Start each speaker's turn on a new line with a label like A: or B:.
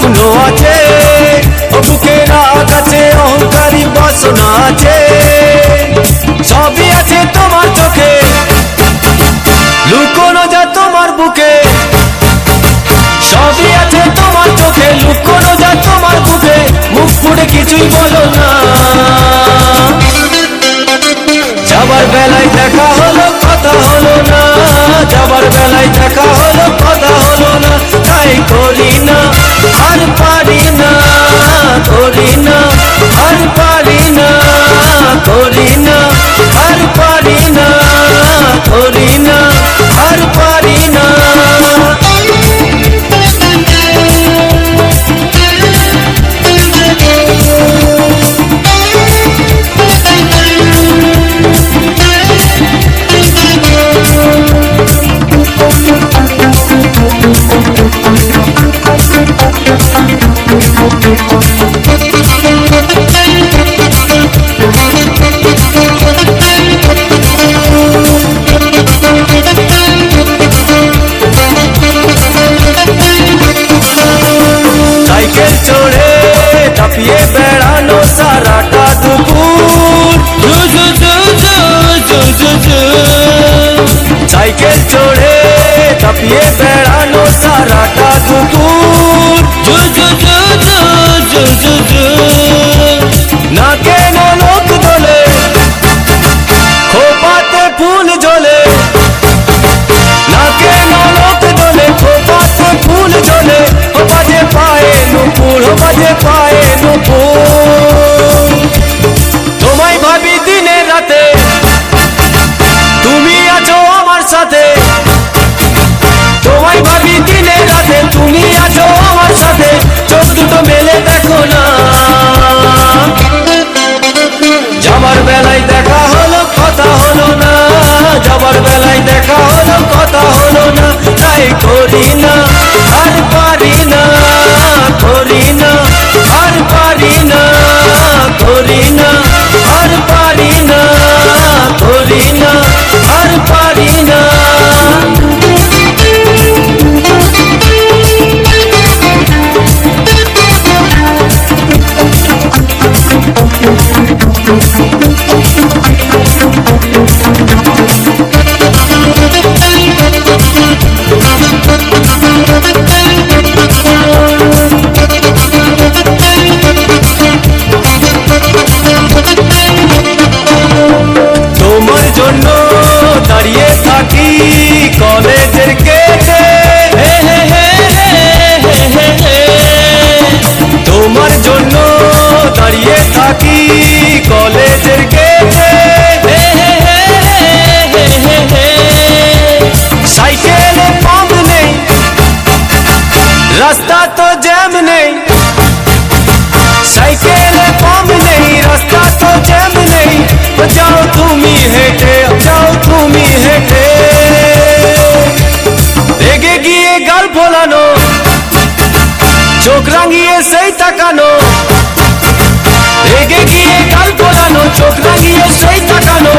A: স্বপ্ন আছে, ও বুকের আকাশে অহংকারী বাসনা আছে। সবই আছে তোমার চোখে, লুকোনো যা তোমার বুকে। সবই আছে তোমার চোখে, লুকোনো যা তোমার বুকে। মুখ ফুটে কিছুই বলো না। যাবার বেলায় দেখা হলো কথা হলো না, যাবার বেলায় দেখা হলো কথা হলো না। তাই করি না আর পারি না, করি না আর পারি না, করি না আর পারি না, করি না আর পারি না। সাইকেল চড়ে চাপিয়ে বেড়ানো সারাটা দুপুর। সাইকেল চড়ে চাপিয়ে বেড়ানো সারাটা দুপুর। না কেন লোক দোলে, খোপাতে ফুল ঝোলে। না কেন লোক দোলে, খোপাতে ফুল ঝোলে। ও বাজে পায়ে নুপুর, ও বাজে পায়ে নুপুর। তোমায় ভাবি দিনে রাতে, তুমি আছো আমার সাথে। তোমায় ভাবি দিনে রাতে, তুমি আছো আমার সাথে। চোখ দুটো মেলে দেখো না। যাবার বেলায় দেখা হলো কথা হলো না, যাবার বেলায় দেখা হলো কথা হলো না। তাই করি না আর পারি না, করি না আর পারি না, করি না আর পারি না, করি না আর পারি না। তোমার জন্য দাঁড়িয়ে থাকি কলেজের গেটে। তোমার জন্য দাঁড়িয়ে থাকি কলেজের গেটে। সাইকেলে পাম্প নেই, রাস্তা তো জ্যাম নেই। সাইকেলে পাম্প নেই, রাস্তা তো জ্যাম নেই। যাও তুমি হেঁটে, যাও তুমি হেঁটে। রেগে গিয়ে গাল ফোলানো, চোখ রাঙিয়ে সেই তাকানো। রেগে গিয়ে গাল ফোলানো, চোখ রাঙিয়ে সেই তাকানো।